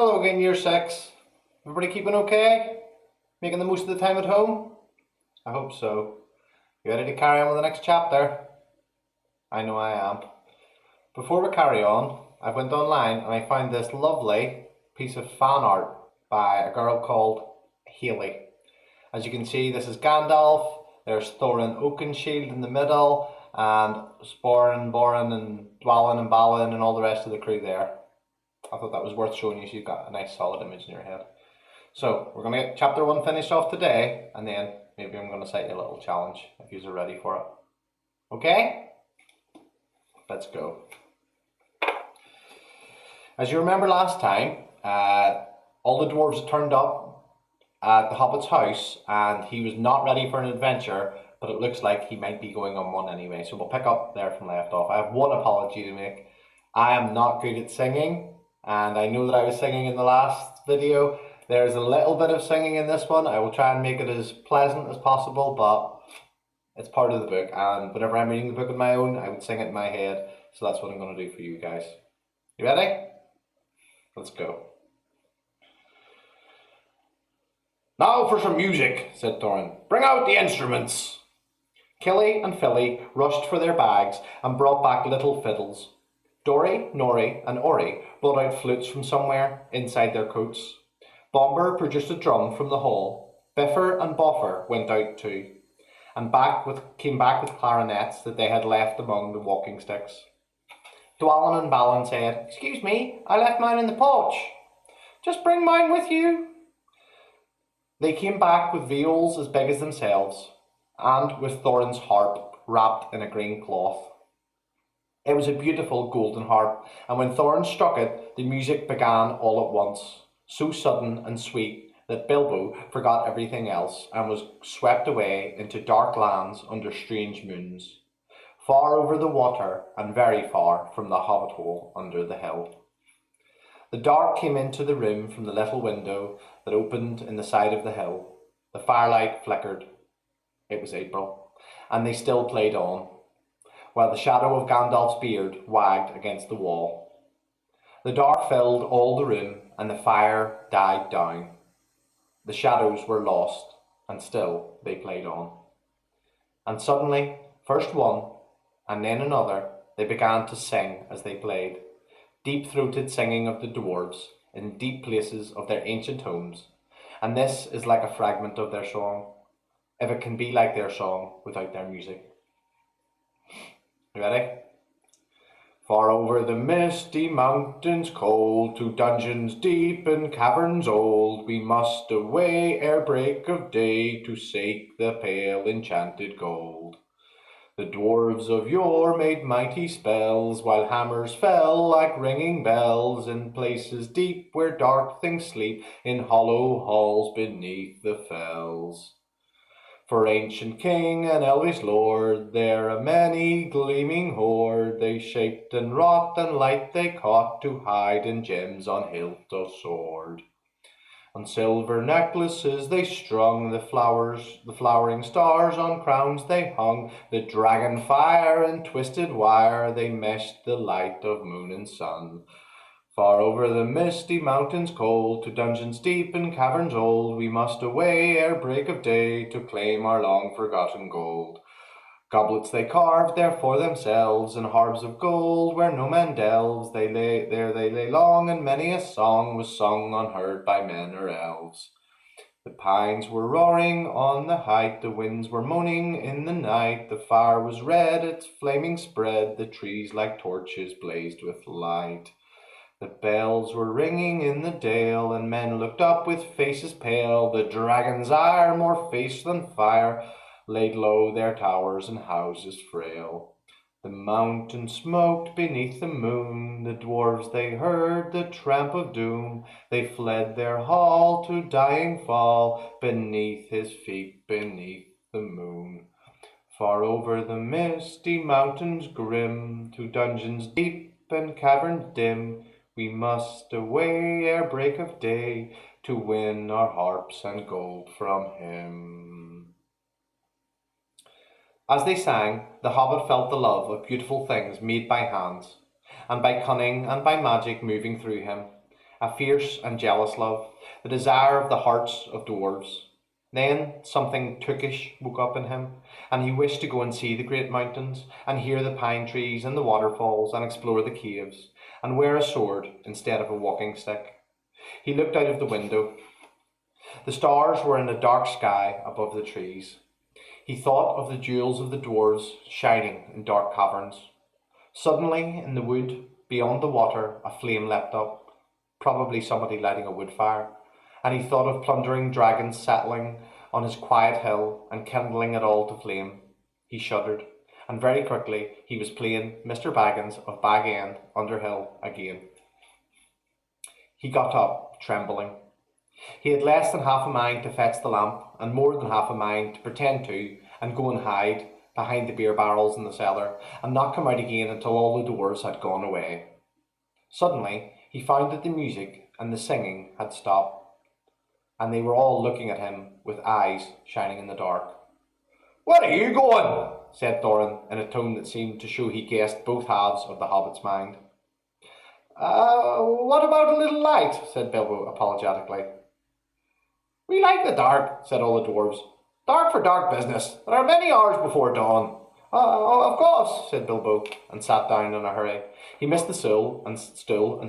Hello again, year six. Everybody keeping okay? Making the most of the time at home? I hope so. You ready to carry on with the next chapter? I know I am. Before we carry on, I went online and I found this lovely piece of fan art by a girl called Haley. As you can see, this is Gandalf, there's Thorin Oakenshield in the middle, and Sporin, Borin, and Dwalin and Balin and all the rest of the crew there. I thought that was worth showing you so you've got a nice solid image in your head. So we're going to get chapter 1 finished off today, and then maybe I'm going to set you a little challenge if you're ready for it. Okay? Let's go. As you remember last time, all the dwarves had turned up at the Hobbit's house, and he was not ready for an adventure, but it looks like he might be going on one anyway. So we'll pick up there from left off. I have one apology to make. I am not good at singing, and I know that I was singing in the last video. There's a little bit of singing in this one. I will try and make it as pleasant as possible, but it's part of the book, and whenever I'm reading the book on my own, I would sing it in my head, so that's what I'm going to do for you guys. You ready? Let's go. Now for some music, said Thorin. Bring out the instruments. Killy and Philly rushed for their bags and brought back little fiddles. Dory, Nori, and Ori brought out flutes from somewhere inside their coats. Bomber produced a drum from the hall. Biffer and Boffer went out too, and came back with clarinets that they had left among the walking sticks. Dwalin and Balin said, Excuse me, I left mine in the porch. Just bring mine with you. They came back with viols as big as themselves, and with Thorin's harp wrapped in a green cloth. It was a beautiful golden harp, and when Thorin struck it, the music began all at once, so sudden and sweet that Bilbo forgot everything else and was swept away into dark lands under strange moons, far over the water and very far from the hobbit hole under the hill. The dark came into the room from the little window that opened in the side of the hill. The firelight flickered. It was April, and they still played on, while the shadow of Gandalf's beard wagged against the wall. The dark filled all the room, and the fire died down. The shadows were lost, and still they played on. And suddenly, first one, and then another, they began to sing as they played, deep-throated singing of the dwarves in deep places of their ancient homes, and this is like a fragment of their song, if it can be like their song without their music. You ready? Far over the misty mountains cold, to dungeons deep and caverns old, we must away ere break of day to seek the pale enchanted gold. The dwarves of yore made mighty spells, while hammers fell like ringing bells in places deep where dark things sleep, in hollow halls beneath the fells. For ancient king and elvish lord, there a many gleaming hoard they shaped and wrought, and light they caught to hide in gems on hilt of sword. On silver necklaces they strung the flowering stars on crowns they hung, the dragon fire and twisted wire they meshed the light of moon and sun. Far over the misty mountains cold, to dungeons deep and caverns old, we must away ere break of day to claim our long forgotten gold. Goblets they carved there for themselves, and harps of gold where no man delves. They lay long, and many a song was sung unheard by men or elves. The pines were roaring on the height, the winds were moaning in the night. The fire was red, its flaming spread, the trees like torches blazed with light. The bells were ringing in the dale, and men looked up with faces pale. The dragon's ire, more fierce than fire, laid low their towers and houses frail. The mountain smoked beneath the moon, the dwarves they heard the tramp of doom. They fled their hall to dying fall, beneath his feet, beneath the moon. Far over the misty mountains grim, to dungeons deep and caverns dim, we must away ere break of day to win our harps and gold from him. As they sang, the hobbit felt the love of beautiful things made by hands, and by cunning and by magic moving through him, a fierce and jealous love, the desire of the hearts of dwarves. Then something tookish woke up in him, and he wished to go and see the great mountains, and hear the pine trees and the waterfalls, and explore the caves, and wear a sword instead of a walking stick. He looked out of the window. The stars were in a dark sky above the trees. He thought of the jewels of the dwarves shining in dark caverns. Suddenly, in the wood, beyond the water, a flame leapt up, probably somebody lighting a wood fire, and he thought of plundering dragons settling on his quiet hill and kindling it all to flame. He shuddered, and very quickly he was playing Mr. Baggins of Bag End Underhill again. He got up, trembling. He had less than half a mind to fetch the lamp, and more than half a mind to pretend to, and go and hide behind the beer barrels in the cellar, and not come out again until all the dwarves had gone away. Suddenly he found that the music and the singing had stopped, and they were all looking at him with eyes shining in the dark. "Where are you going?" said Thorin, in a tone that seemed to show he guessed both halves of the hobbit's mind. What about a little light?" said Bilbo apologetically. "We like the dark," said all the dwarves. "Dark for dark business. There are many hours before dawn." Of course," said Bilbo, and sat down in a hurry. He missed the stool and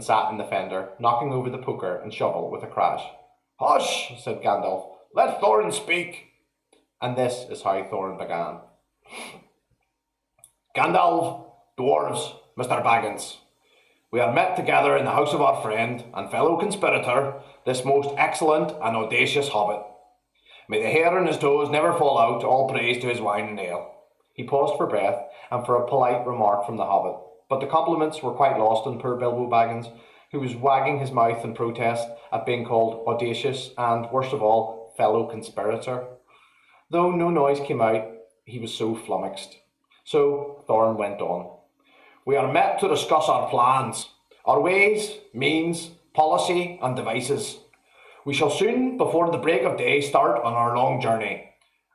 sat in the fender, knocking over the poker and shovel with a crash. "Hush," said Gandalf. "Let Thorin speak." And this is how Thorin began. "Gandalf, dwarves, Mr. Baggins, we are met together in the house of our friend and fellow conspirator, this most excellent and audacious hobbit. May the hair on his toes never fall out, all praise to his wine and ale." He paused for breath and for a polite remark from the hobbit, but the compliments were quite lost on poor Bilbo Baggins, who was wagging his mouth in protest at being called audacious and, worst of all, fellow conspirator. Though no noise came out, he was so flummoxed. So Thorin went on. "We are met to discuss our plans, our ways, means, policy, and devices. We shall soon, before the break of day, start on our long journey.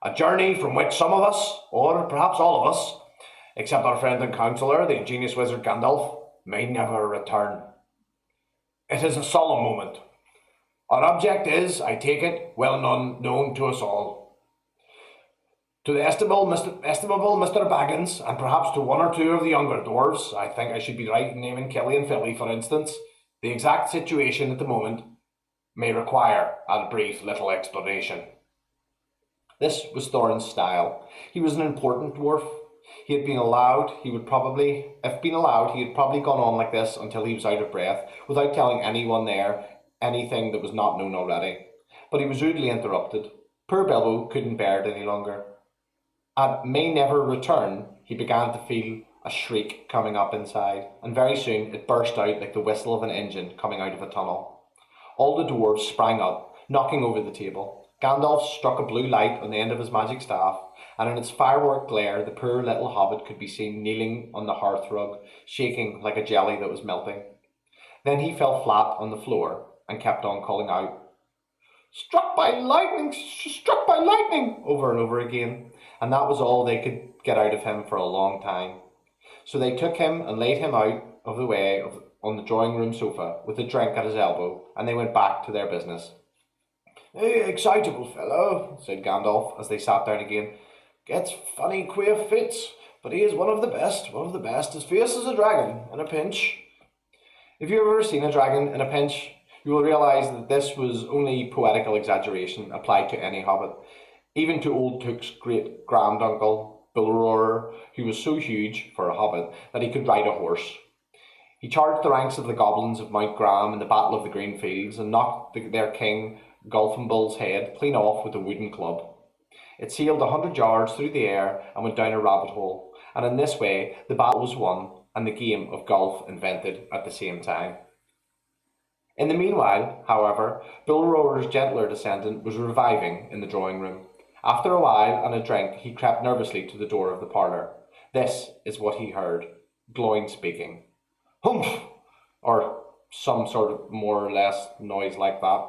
A journey from which some of us, or perhaps all of us, except our friend and counsellor, the ingenious wizard Gandalf, may never return. It is a solemn moment. Our object is, I take it, well known to us all. To the estimable Mr. Baggins, and perhaps to one or two of the younger dwarves, I think I should be right in naming Kelly and Philly, for instance, the exact situation at the moment may require a brief little explanation." This was Thorin's style. He was an important dwarf. He had probably gone on like this until he was out of breath, without telling anyone there anything that was not known already. But he was rudely interrupted. Poor Bilbo couldn't bear it any longer. At "may never return," he began to feel a shriek coming up inside, and very soon it burst out like the whistle of an engine coming out of a tunnel. All the dwarves sprang up, knocking over the table. Gandalf struck a blue light on the end of his magic staff, and in its firework glare the poor little hobbit could be seen kneeling on the hearthrug, shaking like a jelly that was melting. Then he fell flat on the floor and kept on calling out, "Struck by lightning! Struck by lightning!" over and over again, and that was all they could get out of him for a long time. So they took him and laid him out of the way on the drawing-room sofa with a drink at his elbow, and they went back to their business. "Excitable fellow," said Gandalf as they sat down again. "Gets funny queer fits, but he is one of the best, as fierce as a dragon in a pinch." If you've ever seen a dragon in a pinch, you will realise that this was only poetical exaggeration applied to any hobbit, even to Old Took's great-granduncle, Bilroer, who was so huge, for a hobbit, that he could ride a horse. He charged the ranks of the goblins of Mount Graham in the Battle of the Green Fields and knocked their king Gulfimbull's head clean off with a wooden club. It sailed 100 yards through the air and went down a rabbit hole, and in this way the battle was won and the game of golf invented at the same time. In the meanwhile, however, Bilroer's gentler descendant was reviving in the drawing-room. After a while and a drink, he crept nervously to the door of the parlour. This is what he heard, Gloin speaking. "Humph!" or some sort of more or less noise like that.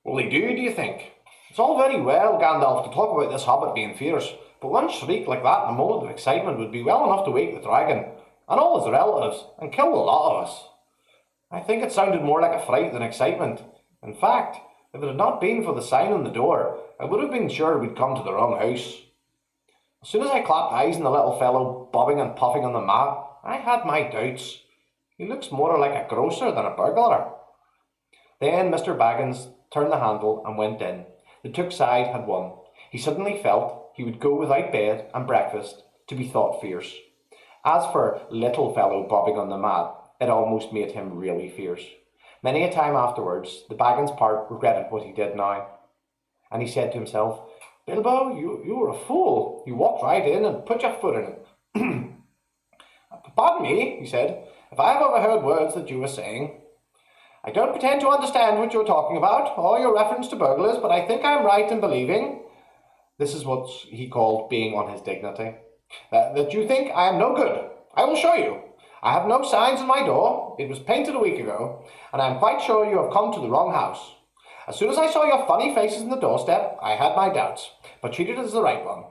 "Will they do you think? It's all very well, Gandalf, to talk about this hobbit being fierce, but one shriek like that in a moment of excitement would be well enough to wake the dragon, and all his relatives, and kill the lot of us." I think it sounded more like a fright than excitement. In fact, if it had not been for the sign on the door, I would have been sure we'd come to the wrong house. As soon as I clapped eyes on the little fellow bobbing and puffing on the mat, I had my doubts. He looks more like a grocer than a burglar. Then Mr. Baggins turned the handle and went in. The took side had won. He suddenly felt he would go without bed and breakfast to be thought fierce. As for little fellow bobbing on the mat, it almost made him really fierce. Many a time afterwards, the Baggins part regretted what he did now. And he said to himself, Bilbo, you were a fool. You walked right in and put your foot in it. Pardon me, he said, if I have overheard words that you were saying. I don't pretend to understand what you're talking about, or your reference to burglars, but I think I'm right in believing, this is what he called being on his dignity, that you think I am no good. I will show you. I have no signs on my door. It was painted a week ago, and I am quite sure you have come to the wrong house. As soon as I saw your funny faces on the doorstep, I had my doubts, but treated it as the right one.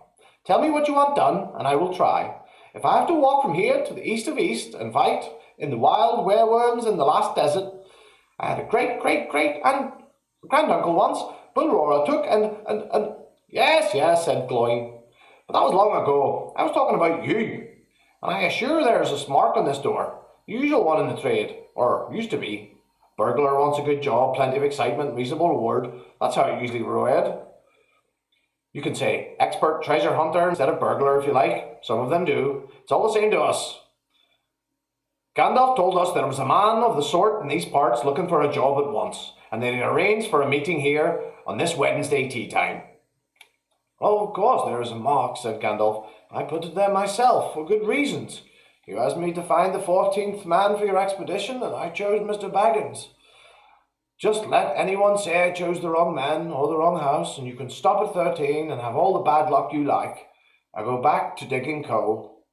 Tell me what you want done, and I will try. If I have to walk from here to the east of East and fight in the wild wereworms in the last desert, I had a great and granduncle once, Bullroarer took and yes, said Glowing. But that was long ago. I was talking about you. And I assure there's a smart on this door. The usual one in the trade, or used to be. Burglar wants a good job, plenty of excitement, reasonable reward. That's how it usually read. You can say expert treasure hunter instead of burglar if you like. Some of them do. It's all the same to us. Gandalf told us there was a man of the sort in these parts looking for a job at once, and they had arranged for a meeting here on this Wednesday tea time. Oh, of course there is a mark, said Gandalf. I put it there myself, for good reasons. You asked me to find the 14th man for your expedition, and I chose Mr. Baggins. Just let anyone say I chose the wrong man or the wrong house, and you can stop at 13 and have all the bad luck you like. I go back to digging coal.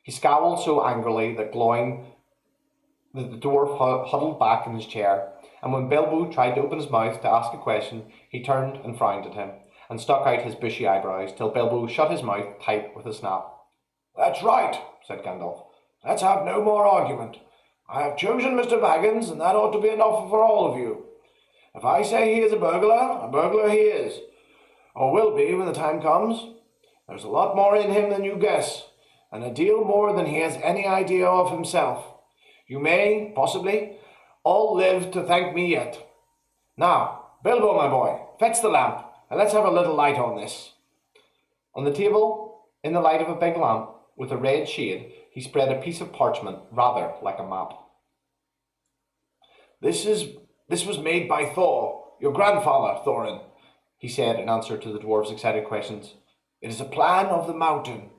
He scowled so angrily that the dwarf huddled back in his chair, and when Bilbo tried to open his mouth to ask a question, he turned and frowned at him, and stuck out his bushy eyebrows, till Bilbo shut his mouth tight with a snap. That's right, said Gandalf. Let's have no more argument. I have chosen Mr. Baggins, and that ought to be enough for all of you. If I say he is a burglar he is, or will be when the time comes. There's a lot more in him than you guess, and a deal more than he has any idea of himself. You may, possibly, all live to thank me yet. Now, Bilbo, my boy, fetch the lamp, and let's have a little light on this. On the table, in the light of a big lamp, with a red shade, he spread a piece of parchment, rather like a map. This was made by Thor, your grandfather, Thorin, he said in answer to the dwarf's excited questions. It is a plan of the mountain.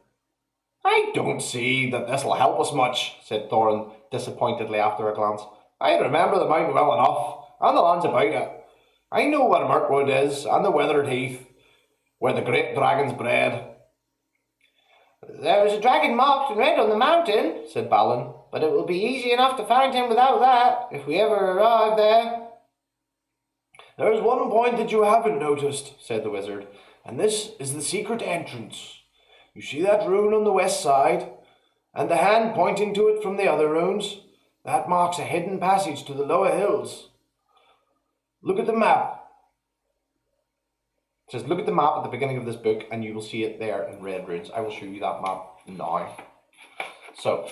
I don't see that this'll help us much, said Thorin disappointedly after a glance. I remember the mountain well enough, and the lands about it. I know where Mirkwood is, and the Withered Heath, where the great dragon's bred. There is a dragon marked in red on the mountain, said Balin, but it will be easy enough to find him without that, if we ever arrive there. There is one point that you haven't noticed, said the wizard, and this is the secret entrance. You see that rune on the west side, and the hand pointing to it from the other runes? That marks a hidden passage to the lower hills. Look at the map. It says, look at the map at the beginning of this book, and you will see it there in red runes. I will show you that map now. So,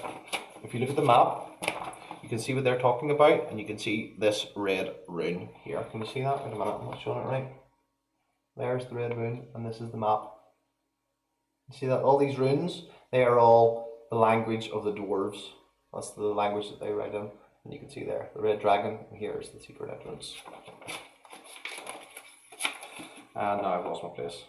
if you look at the map, you can see what they're talking about, and you can see this red rune here. Can you see that? Wait a minute, I'm not showing it right. There's the red rune, and this is the map. You see that all these runes, they are all the language of the dwarves. That's the language that they write in. And you can see there, the red dragon, and here is the secret entrance. And now I've lost my place.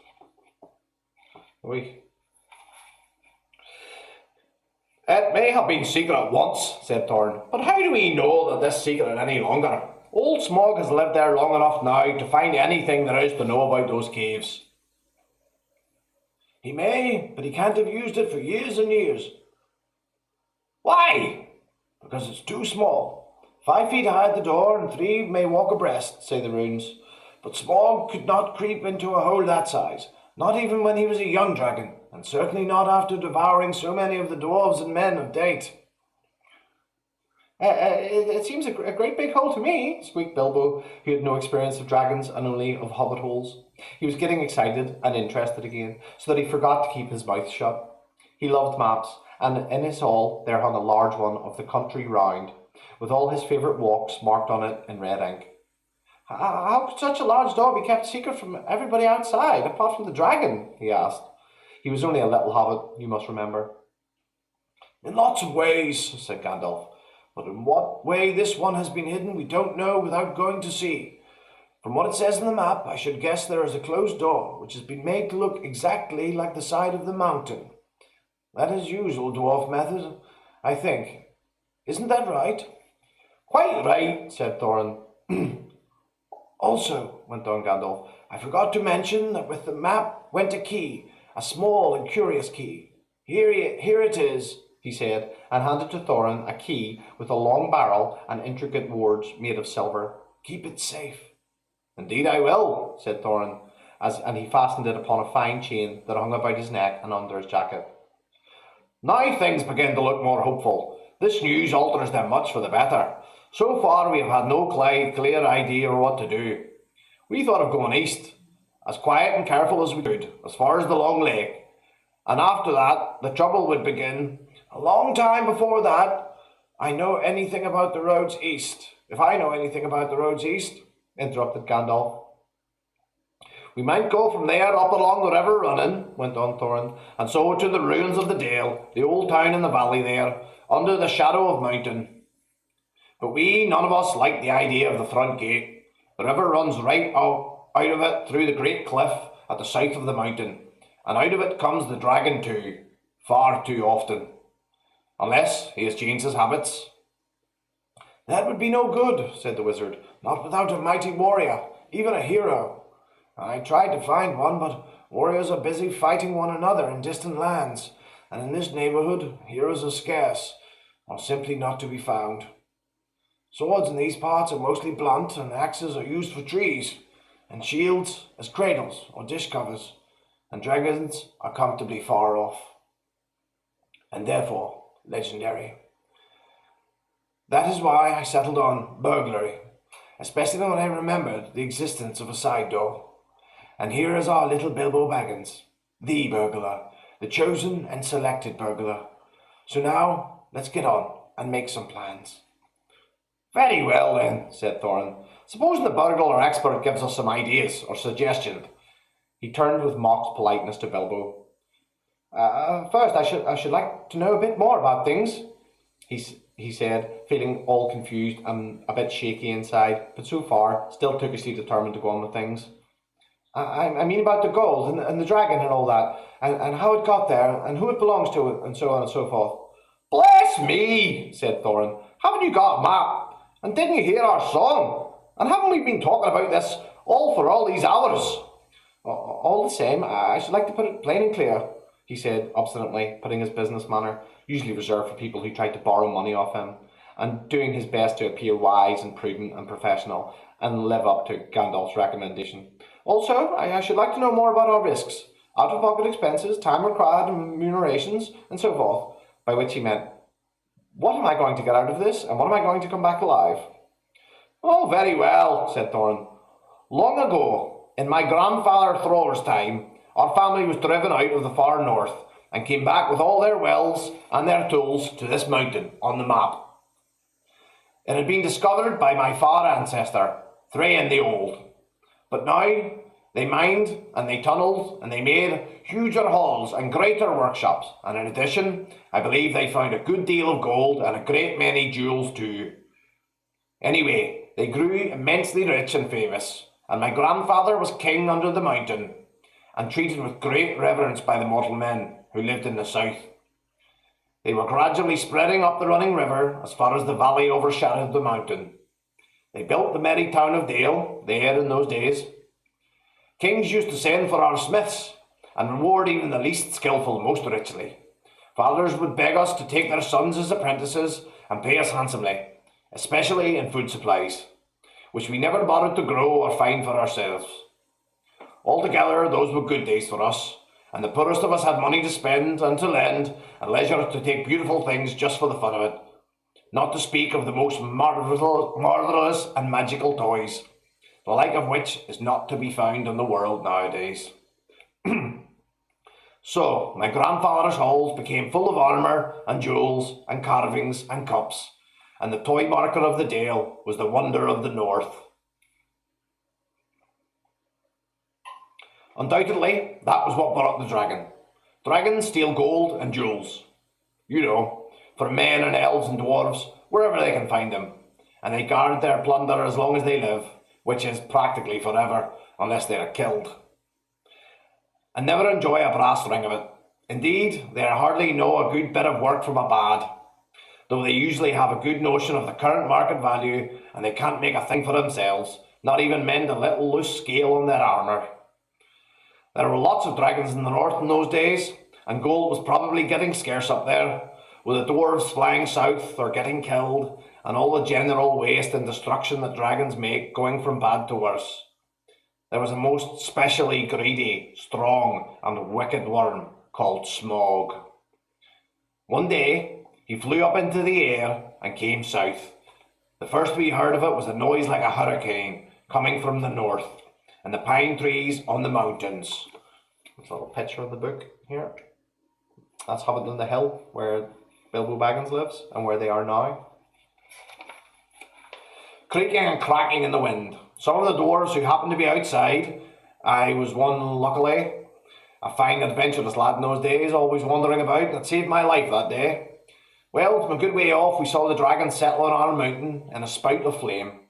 It may have been secret once, said Thorin, but how do we know that this secret any longer? Old Smog has lived there long enough now to find anything there is to know about those caves. He may, but he can't have used it for years and years. Why? Because it's too small. 5 feet high at the door, and 3 may walk abreast, say the runes. But Smog could not creep into a hole that size, not even when he was a young dragon, and certainly not after devouring so many of the dwarves and men of date. It seems a great big hole to me, squeaked Bilbo, who had no experience of dragons and only of hobbit holes. He was getting excited and interested again, so that he forgot to keep his mouth shut. He loved maps, and in his hall there hung a large one of the country round, with all his favourite walks marked on it in red ink. How could such a large door be kept secret from everybody outside, apart from the dragon? He asked. He was only a little hobbit, you must remember. In lots of ways, said Gandalf. But in what way this one has been hidden we don't know without going to see. From what it says in the map, I should guess there is a closed door, which has been made to look exactly like the side of the mountain. That is usual dwarf method, I think. Isn't that right? Quite right, said Thorin. Also, went on Gandalf, I forgot to mention that with the map went a key, a small and curious key. Here it is, he said, and handed to Thorin a key with a long barrel and intricate wards made of silver. Keep it safe. Indeed I will, said Thorin, and he fastened it upon a fine chain that hung about his neck and under his jacket. Now things begin to look more hopeful. This news alters them much for the better. So far we have had no clear idea what to do. We thought of going east, as quiet and careful as we could, as far as the Long Lake. And after that, the trouble would begin. A long time before that, I know anything about the roads east. If I know anything about the roads east, interrupted Gandalf. We might go from there up along the river running, went on Thorin, and so to the ruins of the Dale, the old town in the valley there, under the shadow of mountain. But we, none of us, like the idea of the front gate. The river runs right out of it through the great cliff at the south of the mountain, and out of it comes the dragon too, far too often. Unless he has changed his habits. That would be no good, said the wizard, not without a mighty warrior, even a hero. I tried to find one, but warriors are busy fighting one another in distant lands, and in this neighbourhood heroes are scarce, or simply not to be found. Swords in these parts are mostly blunt, and axes are used for trees, and shields as cradles or dish covers, and dragons are comfortably far off, and therefore legendary. That is why I settled on burglary, especially when I remembered the existence of a side door. And here is our little Bilbo Baggins, the burglar, the chosen and selected burglar. So now, let's get on and make some plans. Very well then, said Thorin. Supposing the burglar expert gives us some ideas or suggestions. He turned with mock politeness to Bilbo. First, I should like to know a bit more about things, he said, feeling all confused and a bit shaky inside, but so far still tookishly determined to go on with things. I mean about the gold and the dragon and all that, and how it got there, and who it belongs to, and so on and so forth. Bless me, said Thorin. Haven't you got a map? And didn't you hear our song? And haven't we been talking about this all for all these hours? All the same, I should like to put it plain and clear, he said obstinately, putting his business manner, usually reserved for people who tried to borrow money off him, and doing his best to appear wise and prudent and professional, and live up to Gandalf's recommendation. Also, I should like to know more about our risks, out-of-pocket expenses, time required, remunerations, and so forth, by which he meant, what am I going to get out of this, and what am I going to come back alive? Oh, very well, said Thorin. Long ago, in my grandfather Thror's time, our family was driven out of the far north, and came back with all their wells and their tools to this mountain on the map. It had been discovered by my far ancestor, Thrain the Old. But now they mined and they tunnelled and they made huger halls and greater workshops, and in addition, I believe they found a good deal of gold and a great many jewels too. Anyway, they grew immensely rich and famous, and my grandfather was king under the mountain, and treated with great reverence by the mortal men who lived in the south. They were gradually spreading up the running river as far as the valley overshadowed the mountain. They built the merry town of Dale there in those days. Kings used to send for our smiths, and reward even the least skilful most richly. Fathers would beg us to take their sons as apprentices and pay us handsomely, especially in food supplies, which we never bothered to grow or find for ourselves. Altogether, those were good days for us, and the poorest of us had money to spend and to lend, and leisure to take beautiful things just for the fun of it. not to speak of the most marvellous and magical toys, the like of which is not to be found in the world nowadays. So my grandfather's halls became full of armour and jewels and carvings and cups, and the toy market of the Dale was the wonder of the north. Undoubtedly, that was what brought the dragon. Dragons steal gold and jewels, you know, from men and elves and dwarves, wherever they can find them, and they guard their plunder as long as they live, which is practically forever, unless they are killed, and never enjoy a brass ring of it. Indeed, they hardly know a good bit of work from a bad, though they usually have a good notion of the current market value, and they can't make a thing for themselves, not even mend a little loose scale on their armour. There were lots of dragons in the north in those days, and gold was probably getting scarce up there, with the dwarves flying south or getting killed, and all the general waste and destruction that dragons make going from bad to worse. There was a most specially greedy, strong, and wicked worm called Smog. One day, he flew up into the air and came south. The first we heard of it was a noise like a hurricane coming from the north, and the pine trees on the mountains. There's a little picture of the book here. That's Hobbit on the hill, where Bilbo Baggins lives, and where they are now. Creaking and cracking in the wind. Some of the dwarves who happened to be outside, I was one luckily, a fine adventurous lad in those days, always wandering about, that saved my life that day. Well, from a good way off, we saw the dragon settle on our mountain in a spout of flame.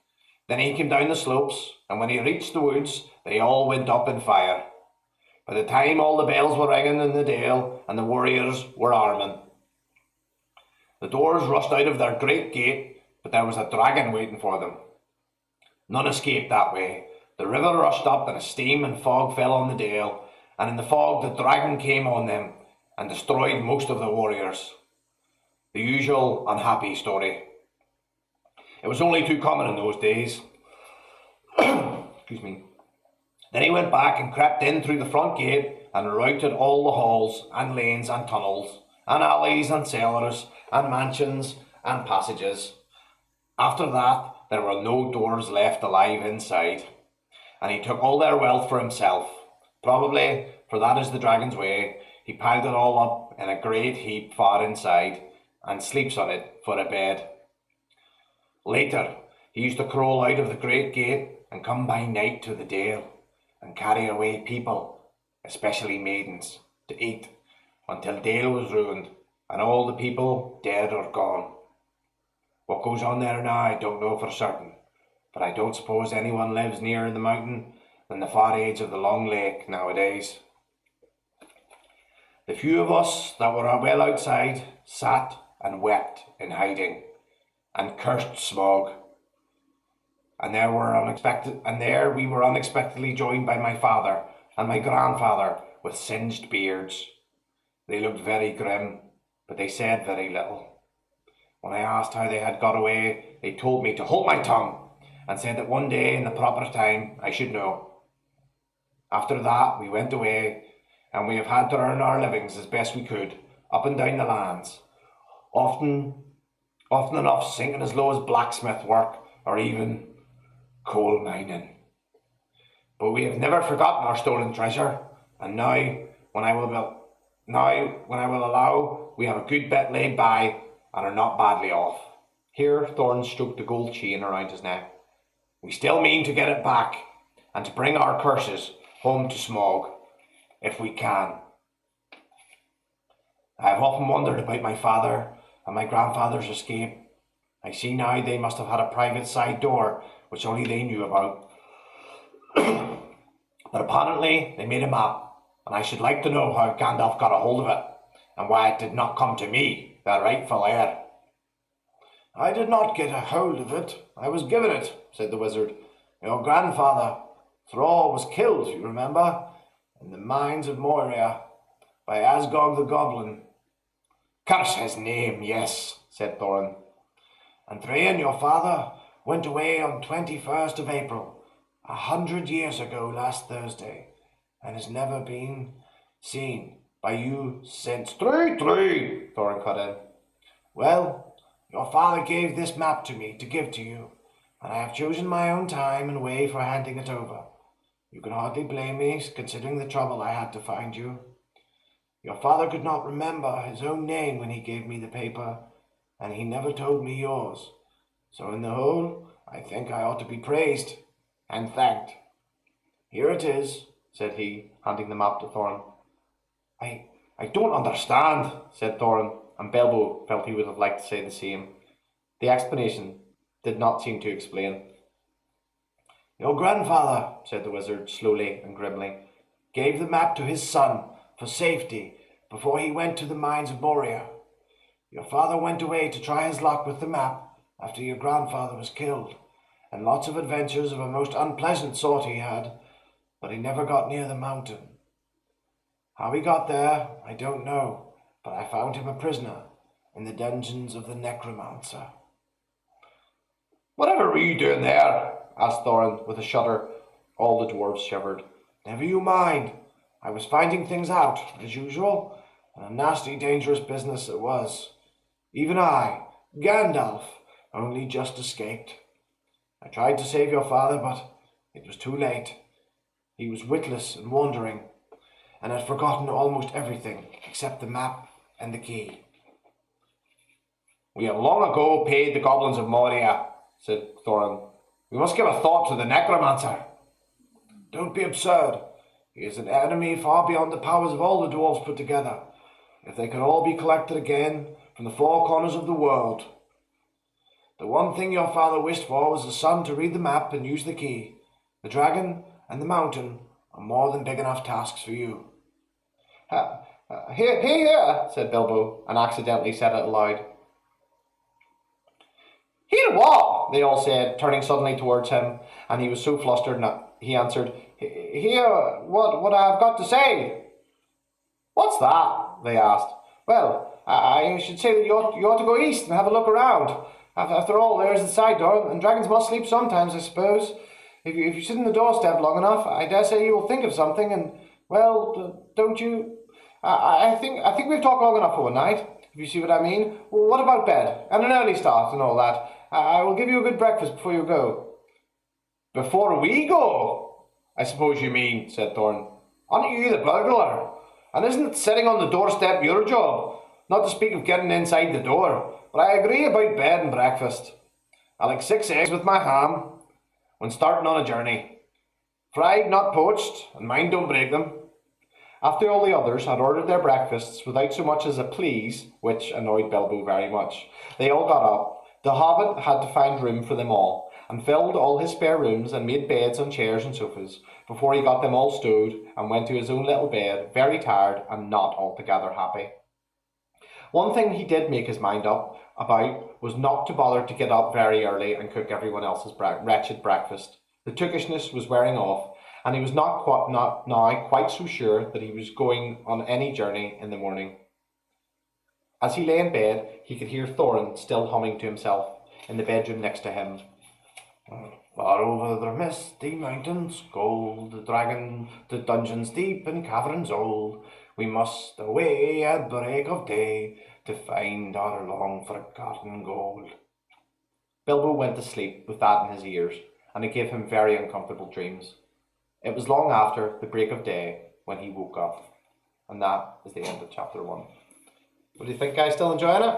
Then he came down the slopes, and when he reached the woods, they all went up in fire. By the time all the bells were ringing in the dale, and the warriors were arming, the dwarves rushed out of their great gate, but there was a dragon waiting for them. None escaped that way. The river rushed up, and a steam and fog fell on the dale, and in the fog the dragon came on them, and destroyed most of the warriors. The usual unhappy story. It was only too common in those days. Excuse me. Then he went back and crept in through the front gate and routed all the halls and lanes and tunnels and alleys and cellars and mansions and passages. After that, there were no dwarves left alive inside, and he took all their wealth for himself. Probably, for that is the dragon's way, he piled it all up in a great heap far inside, and sleeps on it for a bed. Later, he used to crawl out of the great gate and come by night to the dale, and carry away people, especially maidens, to eat, until Dale was ruined, and all the people dead or gone. What goes on there now I don't know for certain, but I don't suppose anyone lives nearer the mountain than the far edge of the long lake nowadays. The few of us that were well outside sat and wept in hiding, and cursed Smog. And there we were unexpectedly joined by my father and my grandfather with singed beards. They looked very grim, but they said very little. When I asked how they had got away, they told me to hold my tongue, and said that one day in the proper time I should know. After that we went away, and we have had to earn our livings as best we could, up and down the lands, often enough sinking as low as blacksmith work, or even coal mining. But we have never forgotten our stolen treasure, and now when I will allow, we have a good bit laid by, and are not badly off. Here Thorn stroked the gold chain around his neck. We still mean to get it back, and to bring our curses home to Smog, if we can. I have often wondered about my father and my grandfather's escape. I see now they must have had a private side door, which only they knew about. But apparently they made a map, and I should like to know how Gandalf got a hold of it, and why it did not come to me, the rightful heir. I did not get a hold of it, I was given it, said the wizard. Your grandfather, Thrall, was killed, you remember, in the mines of Moria, by Asgog the Goblin. Curse his name, yes, said Thorin. And Thrain, your father, went away on 21st of April, 100 years ago last Thursday, and has never been seen by you since. Three, Thorin cut in. Well, Your father gave this map to me to give to you, and I have chosen my own time and way for handing it over. You can hardly blame me, considering the trouble I had to find you. Your father could not remember his own name when he gave me the paper, and he never told me yours. So in the whole, I think I ought to be praised and thanked. Here it is, said he, handing the map to Thorin. I don't understand, said Thorin, and Bilbo felt he would have liked to say the same. The explanation did not seem to explain. Your grandfather, said the wizard slowly and grimly, gave the map to his son for safety before he went to the mines of Moria. Your father went away to try his luck with the map after your grandfather was killed, and lots of adventures of a most unpleasant sort he had, but he never got near the mountain. How he got there, I don't know, but I found him a prisoner in the dungeons of the Necromancer. Whatever were you doing there? Asked Thorin with a shudder. All the dwarves shivered. Never you mind. I was finding things out, as usual, and a nasty, dangerous business it was. Even I, Gandalf, only just escaped. I tried to save your father, but it was too late. He was witless and wandering, and had forgotten almost everything except the map and the key. We have long ago paid the goblins of Moria, said Thorin. We must give a thought to the Necromancer. Don't be absurd. He is an enemy far beyond the powers of all the dwarves put together, if they could all be collected again from the four corners of the world. The one thing your father wished for was a son to read the map and use the key. The dragon and the mountain are more than big enough tasks for you. Here, said Bilbo, and accidentally said it aloud. Hear what? They all said, turning suddenly towards him, and he was so flustered he answered, Hear what I have got to say. What's that? They asked. Well, I should say that you ought to go east and have a look around. After all, there's the side door, and dragons must sleep sometimes, I suppose. If you sit on the doorstep long enough, I dare say you will think of something, and, well, don't you? I think we've talked long enough for one night, if you see what I mean. Well, what about bed, and an early start, and all that? I will give you a good breakfast before you go. Before we go, I suppose you mean, said Thorin. Aren't you the burglar? And isn't sitting on the doorstep your job? Not to speak of getting inside the door. But I agree about bed and breakfast. I like 6 eggs with my ham when starting on a journey. Fried, not poached, and mind don't break them. After all the others had ordered their breakfasts without so much as a please, which annoyed Bilbo very much, they all got up. The Hobbit had to find room for them all, and filled all his spare rooms and made beds on chairs and sofas, before he got them all stowed and went to his own little bed, very tired and not altogether happy. One thing he did make his mind up about was not to bother to get up very early and cook everyone else's wretched breakfast. The tookishness was wearing off, and he was not now quite so sure that he was going on any journey in the morning. As he lay in bed, he could hear Thorin still humming to himself in the bedroom next to him. Far over the misty mountains gold, the dragon to dungeons deep and caverns old. We must away at break of day to find our long forgotten gold. Bilbo went to sleep with that in his ears, and it gave him very uncomfortable dreams. It was long after the break of day when he woke up. And that is the end of chapter 1. What do you think, guys? Still enjoying it?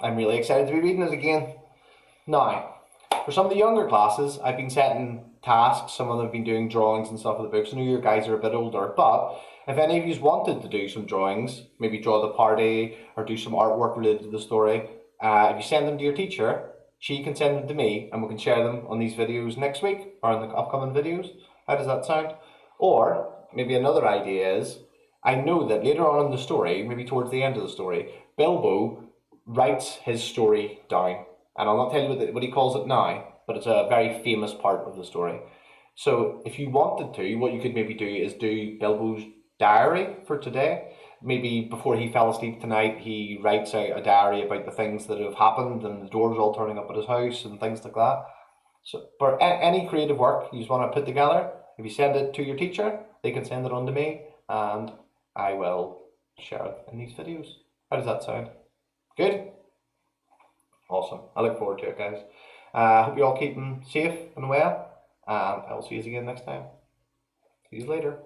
I'm really excited to be reading it again. Now, for some of the younger classes, I've been setting tasks. Some of them have been doing drawings and stuff of the books. I know you guys are a bit older, but if any of you wanted to do some drawings, maybe draw the party or do some artwork related to the story, if you send them to your teacher, she can send them to me and we can share them on these videos next week or in the upcoming videos. How does that sound? Or maybe another idea is, I know that later on in the story, maybe towards the end of the story, Bilbo writes his story down. And I'll not tell you what he calls it now, but it's a very famous part of the story. So if you wanted to, what you could maybe do is do Bilbo's diary for today. Maybe before he fell asleep tonight, he writes out a diary about the things that have happened and the dwarves all turning up at his house and things like that. So for any creative work you just want to put together, if you send it to your teacher, they can send it on to me and I will share it in these videos. How does that sound? Good? Awesome. I look forward to it, guys. I hope you're all keeping safe and well, and I will see you again next time. See you later.